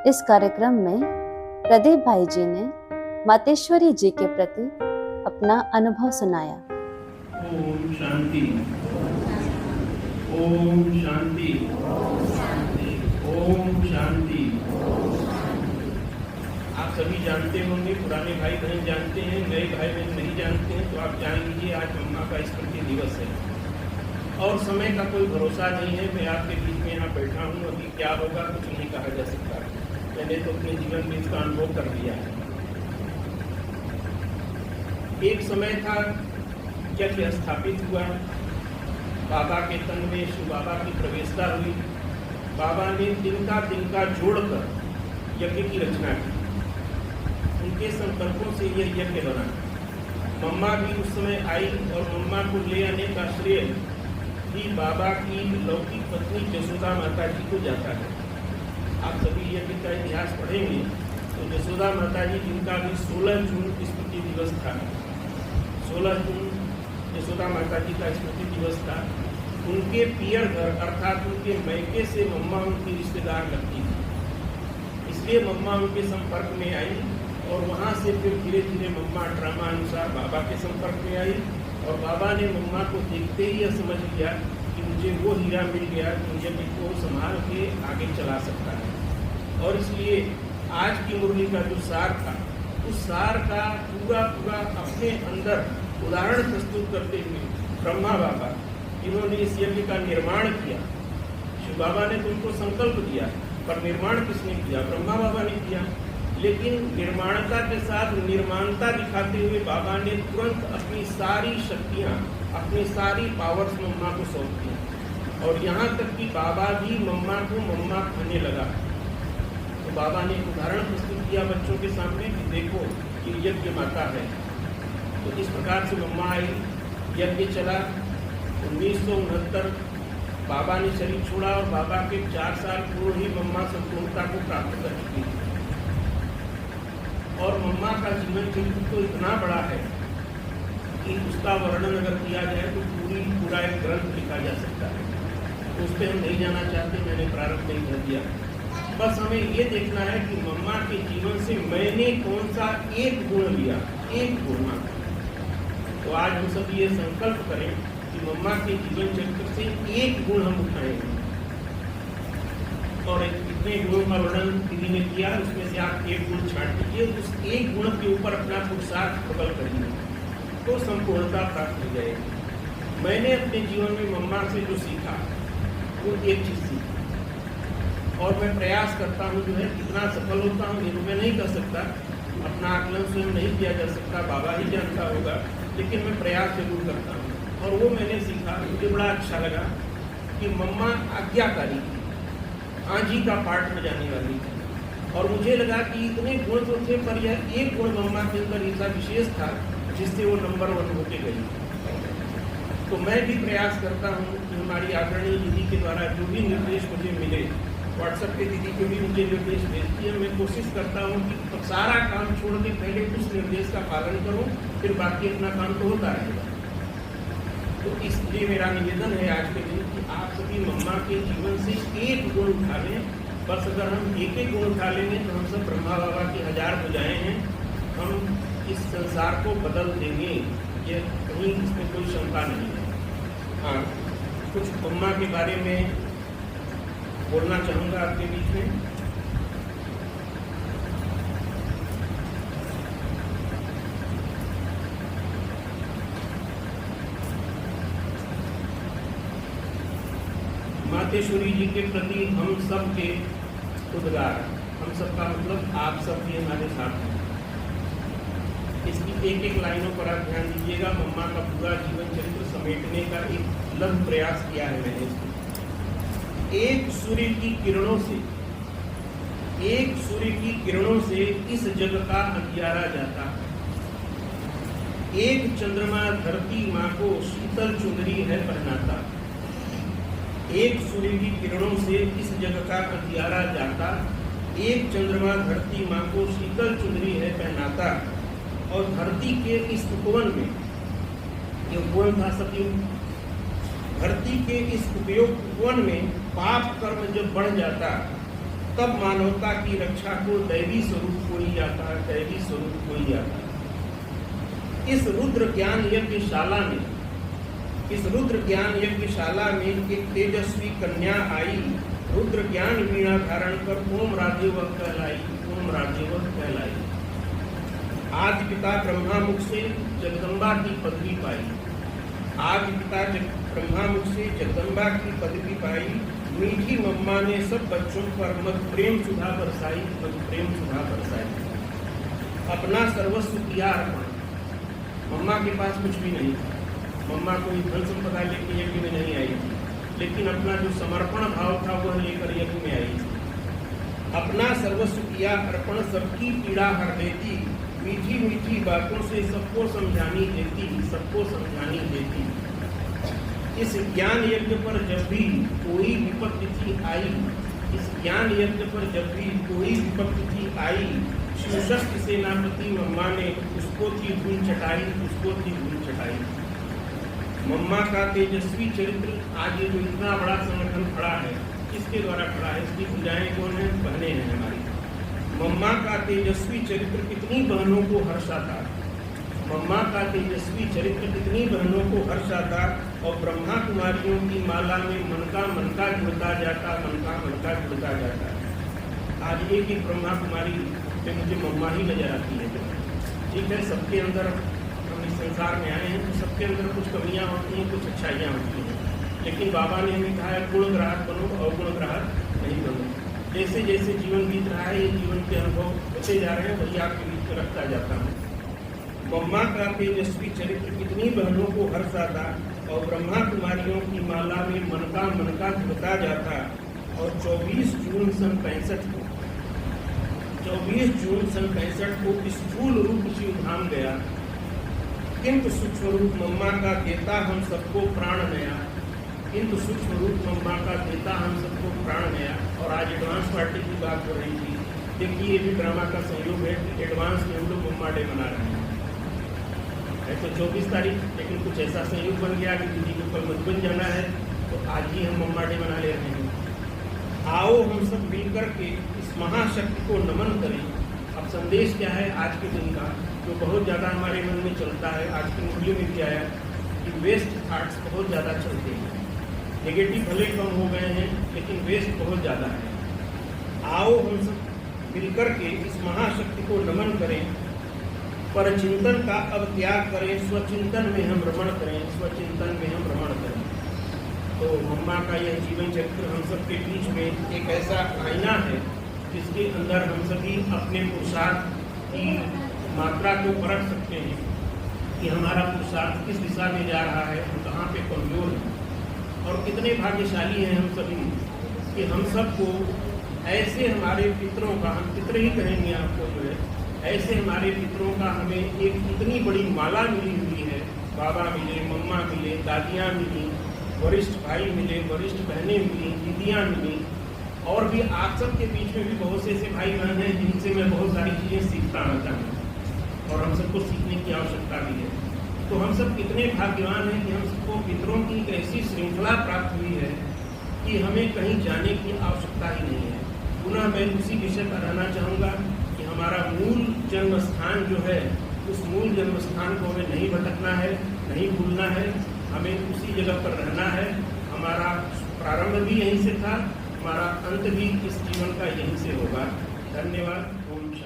इस कार्यक्रम में प्रदीप भाई जी ने मातेश्वरी जी के प्रति अपना अनुभव सुनाया। ओम शांति, ओम शांति, ओम शांति। आप सभी जानते होंगे, पुराने भाई बहन जानते हैं, नए भाई बहन नहीं जानते हैं, तो आप जान लीजिए आज मम्मा का स्मृति दिवस है और समय का कोई भरोसा नहीं है। मैं आपके बीच में यहाँ बैठा हूँ, अभी क्या होगा कुछ नहीं कहा जा सकता। मैंने तो अपने जीवन में इसका अनुभव कर लिया है। एक समय था यज्ञ स्थापित हुआ, बाबा के तन में शिव बाबा की प्रवेशता हुई। बाबा ने तिनका जोड़कर यज्ञ की रचना की। उनके संपर्कों से यह यज्ञ बना। मम्मा भी उस समय आई और मम्मा को ले आने का श्रेय भी बाबा की लौकिक पत्नी जसोदा माता जी को जाता है। आप सभी यज्ञ का इतिहास पढ़ेंगे तो जसोदा माता जी जिनका भी 16 जून स्मृति दिवस था, 16 जून जसोदा माता जी का स्मृति दिवस था। उनके पियर घर अर्थात उनके मैके से मम्मा उनकी रिश्तेदार लगती थी, इसलिए मम्मा उनके संपर्क में आई और वहाँ से फिर धीरे धीरे मम्मा ड्रामा अनुसार बाबा के संपर्क में आई और बाबा ने मम्मा को देखते ही यह समझ लिया कि मुझे वो हीरा मिल गया कि मुझे को संभाल के आगे चला सकता है। और इसलिए आज की मुरली का जो सार था, उस सार का पूरा अपने अंदर उदाहरण प्रस्तुत करते हुए ब्रह्मा बाबा जिन्होंने इस यज्ञ का निर्माण किया, शिव बाबा ने तो उनको संकल्प दिया पर निर्माण किसने किया? ब्रह्मा बाबा ने किया। लेकिन निर्माणता के साथ निर्माणता दिखाते हुए बाबा ने तुरंत अपनी सारी शक्तियाँ, अपनी सारी पावर्स मम्मा को सौंप दी और यहाँ तक कि बाबा भी मम्मा को मम्मा कहने लगा। तो बाबा ने उदाहरण प्रस्तुत किया बच्चों के सामने कि देखो ये यज्ञ माता है। तो इस प्रकार से मम्मा आई, यज्ञ चला। 1969 बाबा ने शरीर छोड़ा और बाबा के 4 साल पूर्व ही मम्मा संपूर्णता को प्राप्त कर चुकी थी। और मम्मा का जीवन चरित्र तो इतना बड़ा है कि उसका वर्णन अगर किया जाए तो पूरा एक ग्रंथ लिखा जा सकता है। तो उस पर हम नहीं जाना चाहते, मैंने प्रारंभ नहीं कर दिया। बस हमें ये देखना है कि मम्मा के जीवन से मैंने कौन सा एक गुण लिया, एक गुण मात्र। तो आज हम सब ये संकल्प करें कि मम्मा के जीवन चरित्र से एक गुण हम उठाएंगे और इतने गुणों का वर्णन दीदी ने किया, उसमें से आप एक गुण छांट दीजिए, उस एक गुण के ऊपर अपना पुरुषार्थ प्रबल करिए तो संपूर्णता प्राप्त हो जाएगी। मैंने अपने जीवन में मम्मा से जो सीखा वो एक चीज़ सीखी और मैं प्रयास करता हूँ, जो है कितना सफल होता हूँ ये तो मैं नहीं कर सकता, अपना आकलन स्वयं नहीं किया जा सकता, बाबा ही जानता होगा, लेकिन मैं प्रयास जरूर करता हूँ। और वो मैंने सीखा, मुझे बड़ा अच्छा लगा कि मम्मा आज्ञाकारी थी, आजी का पाठ में जाने वाली थी और मुझे लगा कि इतने गुण तो थे पर यह एक गुण मम्मा के अंदर ऐसा विशेष था जिससे वो नंबर 1 होके गई। तो मैं भी प्रयास करता हूँ कि हमारी आदरणीय दीदी के द्वारा जो भी निर्देश मुझे मिले, व्हाट्सएप पे दीदी जो भी मुझे निर्देश भेजती है, मैं कोशिश करता हूँ कि सारा काम छोड़ के पहले उस निर्देश का पालन करूँ, फिर बाकी अपना काम तो होता रहेगा। तो इसलिए मेरा निवेदन है आज के दिन कि आप सभी मम्मा के जीवन से एक गुण उठा लें। बस अगर हम एक गुण उठा लेंगे तो हम सब ब्रह्मा बाबा की 1000 भुजाएं हैं, हम इस संसार को बदल देंगे, ये कहीं इसमें कोई शंका नहीं है। हाँ, कुछ मम्मा के बारे में बोलना चाहूँगा आपके बीच में। मातेश्वरी जी के प्रति हम सब के उद्गार, हम सब का मतलब आप सब भी हमारे साथ हैं। इसकी एक लाइनों पर आप ध्यान दीजिएगा। मम्मा का पूरा जीवन चरित्र समेटने का एक लघु प्रयास किया है मैंने इसमें। एक सूर्य की किरणों से इस जग का अंधियारा जाता, एक चंद्रमा धरती माँ को शीतल चुंदरी है पहनाता। एक सूर्य की किरणों से इस जग का अंधियारा जाता, एक चंद्रमा धरती माँ को शीतल चुंदरी है पहनाता। और धरती के इस उपवन में, ये उपवन था सतयुग, धरती के इस उपवन में पाप कर्म जब बढ़ जाता तब मानवता की रक्षा को दैवी स्वरूप कोई जाता है, दैवी स्वरूप कोई जाता है। इस रुद्र ज्ञान यज्ञशाला में, इस रुद्र ज्ञान यज्ञशाला में एक तेजस्वी कन्या आई, रुद्र ज्ञान वीणा धारण कर ओम राधेवत कहलाई, ओम राधेवत कहलाई। आज पिता ब्रह्मा मुख से जगदम्बा की पदवी पाई, आज पिता ब्रह्मा मुख से जगदम्बा की पदवी पाई। मीठी मम्मा ने सब बच्चों पर मत प्रेम सुधा बरसाई, मत प्रेम सुधा बरसाई। अपना सर्वस्व किया अर्पण। मम्मा के पास कुछ भी नहीं था, मम्मा कोई धन संपदा लेकर यज्ञ में नहीं आई थी, लेकिन अपना जो समर्पण भाव था वह लेकर यज्ञ में आई थी। अपना सर्वस्व किया अर्पण, सबकी पीड़ा हर देती, मीठी मीठी बातों से सबको समझानी देती, सबको समझानी देती। इस ज्ञान यज्ञ पर जब भी कोई विपत्ति आई, इस ज्ञान यज्ञ पर जब भी कोई विपत्ति आई, शिवशक्ति सेनापति मम्मा ने उसको थी धूल चटाई, उसको थी धूल चटाई। मम्मा का तेजस्वी चरित्र आज ये जो इतना बड़ा संगठन खड़ा है, किसके द्वारा खड़ा है? इसकी पूजाएं कौन है? बहनें हैं हमारी। मम्मा का तेजस्वी चरित्र कितनी बहनों को हर्षाता, मम्मा का तेजस्वी चरित्र कितनी बहनों को हर्षाता। और ब्रह्मा कुमारियों की माला में मन का जुड़ता जाता, मन का जुड़ता जाता। आज एक ही ब्रह्मा कुमारी पे मुझे मम्मा ही नजर आती है। ठीक है, सबके अंदर हम इस संसार में आए हैं तो सबके अंदर कुछ कमियां होती हैं, कुछ अच्छाइयाँ होती हैं, लेकिन बाबा ने हमें कहा है गुण ग्राहक बनो, अवगुण ग्राहक नहीं बनो। जैसे जैसे जीवन बीत रहा है, ये जीवन के अनुभव होते जा रहे हैं, वही आपके बीच में रखता जाता हूँ। मम्मा का तेजस्वी चरित्र कितनी बहनों को हर्षाता, और ब्रह्मा कुमारियों की माला में मन का जुड़ता जाता। और 24 जून सन 65 को, 24 जून सन 65 को स्थूल रूप शिव धाम गया, किंतु सूक्ष्म रूप मम्मा का देता हम सबको प्राण नया, किंतु सूक्ष्म रूप मम्मा का देता हम सबको प्राण नया। और आज एडवांस पार्टी की बात हो रही थी, देखिए ये भी ड्रामा का संयोग है, एडवांस में हम लोग मम्मा डे मना रहे हैं। ऐसे 24 तारीख, लेकिन कुछ ऐसा संयोग बन गया कि दीदी को कल मधुबन जाना है, तो आज ही हम मम्मा डे मना ले रहे हैं। आओ हम सब मिलकर के इस महाशक्ति को नमन करें। अब संदेश क्या है आज के दिन का, जो बहुत ज़्यादा हमारे मन में चलता है, आज की वीडियो में भी आया कि वेस्ट थाट्स बहुत ज़्यादा चलते हैं। नेगेटिव भले कम हो गए हैं, लेकिन वेस्ट बहुत ज़्यादा है। आओ हम सब मिलकर के इस महाशक्ति को नमन करें, पर चिंतन का अब त्याग करें, स्वचिंतन में हम रमण करें, स्वचिंतन में हम रमण करें। तो मम्मा का यह जीवन चक्र हम सब के बीच में एक ऐसा आईना है जिसके अंदर हम सभी अपने पुरुषार्थ की मात्रा को परख सकते हैं कि हमारा पुरुषार्थ किस दिशा में जा रहा है, हम कहाँ पे कमजोर हैं। और कितने भाग्यशाली हैं हम सभी कि हम सबको ऐसे हमारे पितरों का, हम पितर ही कहेंगे आपको जो है, ऐसे हमारे पितरों का हमें एक इतनी बड़ी माला मिली हुई है। बाबा मिले, मम्मा मिले, दादियाँ मिली, वरिष्ठ भाई मिले, वरिष्ठ बहनें मिली, दीदियाँ मिली, और भी आप सब के बीच में भी बहुत से ऐसे भाई बहन हैं जिनसे मैं बहुत सारी चीज़ें सीखता रहता हूँ, और हम सबको सीखने की आवश्यकता भी है। तो हम सब कितने भाग्यवान हैं कि हम सबको पितरों की एक ऐसी श्रृंखला प्राप्त हुई है कि हमें कहीं जाने की आवश्यकता ही नहीं है। पुनः मैं उसी विषय पर रहना चाहूँगा कि हमारा मूल जन्म स्थान जो है, उस मूल जन्म स्थान को हमें नहीं भटकना है, नहीं भूलना है, हमें उसी जगह पर रहना है। हमारा प्रारंभ भी यहीं से था, हमारा अंत भी इस जीवन का यहीं से होगा। धन्यवाद। ओम शांति।